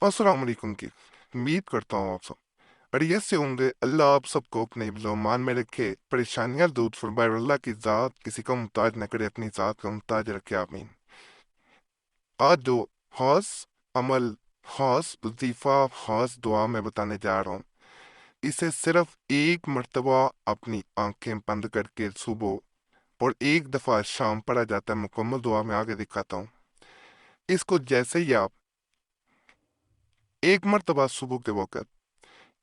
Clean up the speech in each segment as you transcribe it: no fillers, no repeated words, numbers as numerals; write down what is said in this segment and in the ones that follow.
अस्सलाम वालेकुम की उम्मीद करता हूँ आप सब बढ़िया से होंगे। अल्लाह आप सबको अपने मान में रखे, परेशानियां दूर फरमाए। और अल्लाह की ज़ात किसी का मुहताज न करे, अपनी ज़ात का मुहताज रखे, आमीन। आज जो खास अमल, खास वजीफ़ा, खास दुआ मैं बताने जा रहा हूँ, इसे सिर्फ एक मर्तबा अपनी आंखें बंद करके सुबह और एक दफ़ा शाम पढ़ा जाता है। मुकम्मल दुआ में आगे दिखाता हूँ। इसको जैसे ही आप एक मर्तबा सुबह के वक़्त,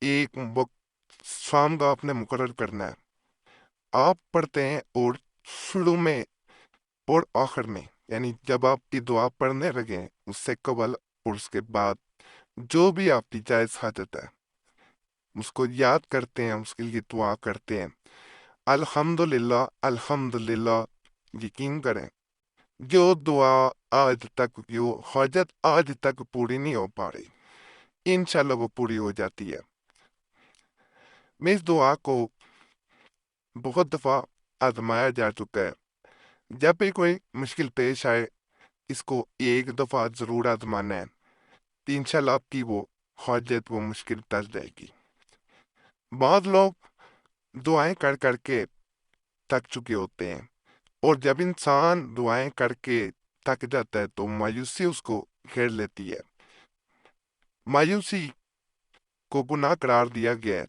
एक वक्त शाम का आपने मुकर्रर करना है, आप पढ़ते हैं और शुरू में और आखिर में, यानी जब आप ये दुआ पढ़ने लगे उससे कबल और उसके बाद जो भी आपकी जायज़ हाजत है उसको याद करते हैं, उसके लिए दुआ करते हैं। अल्हम्दुलिल्लाह अल्हम्दुलिल्लाह। यकीन करें, जो दुआ आज तक, जो हाजत आज तक पूरी नहीं हो पा रही, इंशाल्लाह वो पूरी हो जाती है। मैं इस दुआ को बहुत दफ़ा आजमाया जा चुका है। जब भी कोई मुश्किल पेश आए, इसको एक दफ़ा ज़रूर आजमाना है। तो इंशाल्लाह आपकी वो हाजत, वो मुश्किल टल जाएगी। बहुत लोग दुआएं कर करके थक चुके होते हैं, और जब इंसान दुआएं करके थक जाता है तो मायूसी उसको घेर लेती है। मायूसी को गुनाह करार दिया गया है।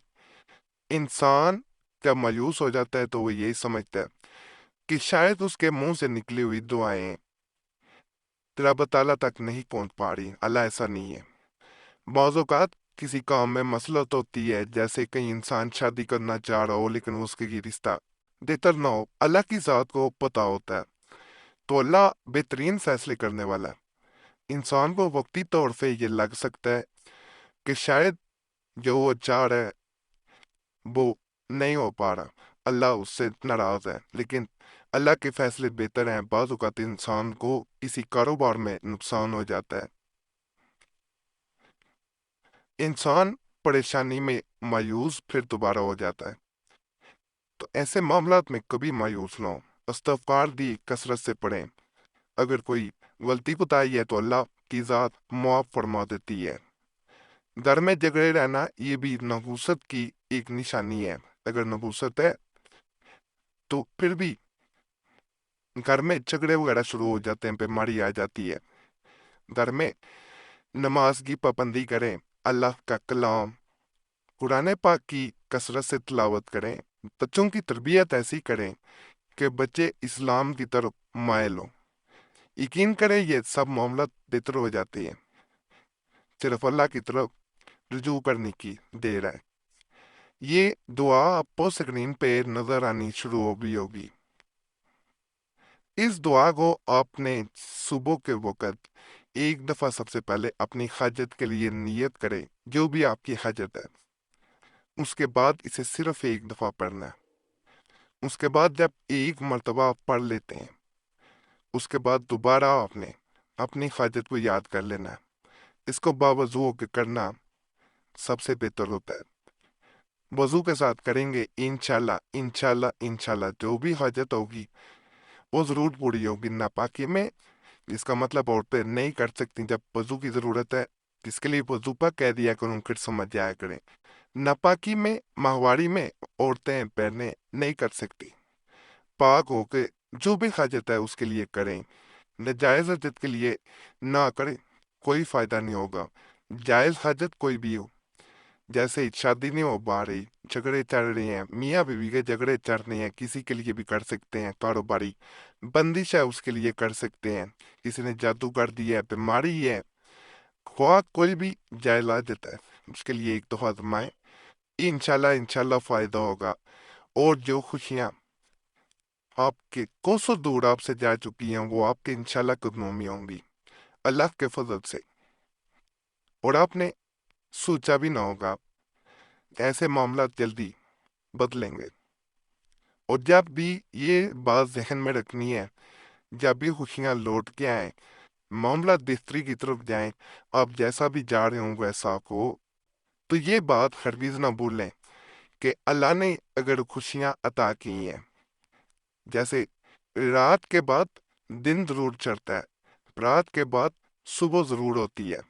इंसान जब मायूस हो जाता है तो वो यही समझता है कि शायद उसके मुंह से निकली हुई दुआएं रब ताला तक नहीं पहुंच पा रही। अल्लाह ऐसा नहीं है। बाज़ औक़ात किसी काम में मसलत होती है, जैसे कहीं इंसान शादी करना चाह रहा हो लेकिन उसके लिए रिश्ता बेहतर ना हो। अल्लाह की ज़ात को पता होता है, तो अल्लाह बेहतरीन फैसले करने वाला है। इंसान को वक्ती तौर पे ये लग सकता है कि शायद जो वो चाह रहा है वो नहीं हो पा रहा, अल्लाह उससे नाराज है। लेकिन अल्लाह के फैसले बेहतर हैं। बाज़ औक़ात इंसान को किसी कारोबार में नुकसान हो जाता है, इंसान परेशानी में मायूस फिर दोबारा हो जाता है। तो ऐसे मामलात में कभी मायूस ना हो, इस्तग़फ़ार दी कसरत से पढ़ें। अगर कोई गलती बताई है तो अल्लाह की ज़ात माफ़ फरमा देती है। घर में झगड़े रहना ये भी नहूसत की एक निशानी है। अगर नहूसत है तो फिर भी घर में झगड़े वगैरह शुरू हो जाते हैं, बीमारी आ जाती है। घर में नमाज की पाबंदी करें, अल्लाह का कलाम, कुरान पाक की कसरत से तिलावत करें। बच्चों की तरबियत ऐसी करें कि बच्चे इस्लाम की तरफ मायल हों। यकीन करें ये सब मामला बेहतर हो जाते हैं। सिर्फ अल्लाह की तरफ रुजू करने की देर है। ये दुआ आपको स्क्रीन पे नजर आनी शुरू हो भी होगी। इस दुआ को आपने सुबह के वक़्त एक दफ़ा सबसे पहले अपनी हाजत के लिए नियत करें, जो भी आपकी हाजत है। उसके बाद इसे सिर्फ एक दफ़ा पढ़ना है। उसके बाद जब एक मर्तबा आप पढ़ लेते हैं, उसके बाद दोबारा आपने अपनी हाजत को याद कर लेना है। इसको बावजू होकर करना सबसे बेहतर होता है। वजू के साथ करेंगे, इंशाल्लाह इंशाल्लाह इंशाल्लाह जो भी हाजत होगी वो ज़रूर पूरी होगी। नापाकी में इसका मतलब औरतें नहीं कर सकती जब वजू की ज़रूरत है, जिसके लिए वजू पर कह दिया करूँ, फिर समझ जाया करें। नापाकी में, माहवारी में औरतें बहनें नहीं कर सकती। पाक होके जो भी हाजत है उसके लिए करें। नाजायज़ हाजत के लिए ना करें, कोई फ़ायदा नहीं होगा। जायज़ हाजत कोई भी हो, जैसे शादी नहीं हो पा रही, झगड़े चल रहे हैं, मियाँ बीवी के झगड़े चल रहे हैं, किसी के लिए भी कर सकते हैं। कारोबारी बंदिश है उसके लिए कर सकते हैं। किसी ने जादू कर दिया है, बीमारी है, ख्वाह कोई भी जायज़ हाजत है, उसके लिए एक दफ़ा आजमाएं। इंशाल्लाह इंशाल्लाह फ़ायदा होगा। और जो खुशियाँ आपके कोसों दूर आपसे जा चुकी हैं वो आपके इंशाल्लाह कदमों में होंगी, अल्लाह के फजल से। और आपने सोचा भी ना होगा, ऐसे मामला जल्दी बदलेंगे। और जब भी ये बात जहन में रखनी है, जब भी खुशियाँ लौट के आए, मामला बेहतरी की तरफ जाए, आप जैसा भी जा रहे हो वैसा हो, तो ये बात हरगिज़ ना भूलें कि अल्लाह ने अगर खुशियाँ अता की हैं, जैसे रात के बाद दिन ज़रूर चढ़ता है, रात के बाद सुबह ज़रूर होती है।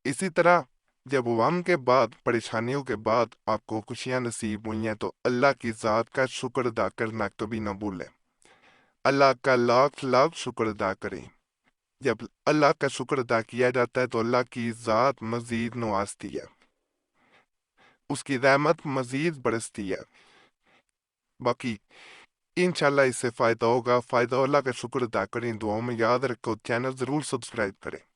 اسی طرح جب غم کے بعد، پریشانیوں کے بعد آپ کو خوشیاں نصیب ہوئی ہیں تو اللہ کی ذات کا شکر ادا کرنا کبھی نہ بھولیں۔ اللہ کا لاکھ لاکھ شکر ادا کریں۔ جب اللہ کا شکر ادا کیا جاتا ہے تو اللہ کی ذات مزید نوازتی ہے، اس کی رحمت مزید برستی ہے۔ باقی انشاءاللہ اس سے فائدہ ہوگا۔ فائدہ اللہ کا شکر ادا کریں، دعاؤں میں یاد رکھو، چینل ضرور سبسکرائب کریں۔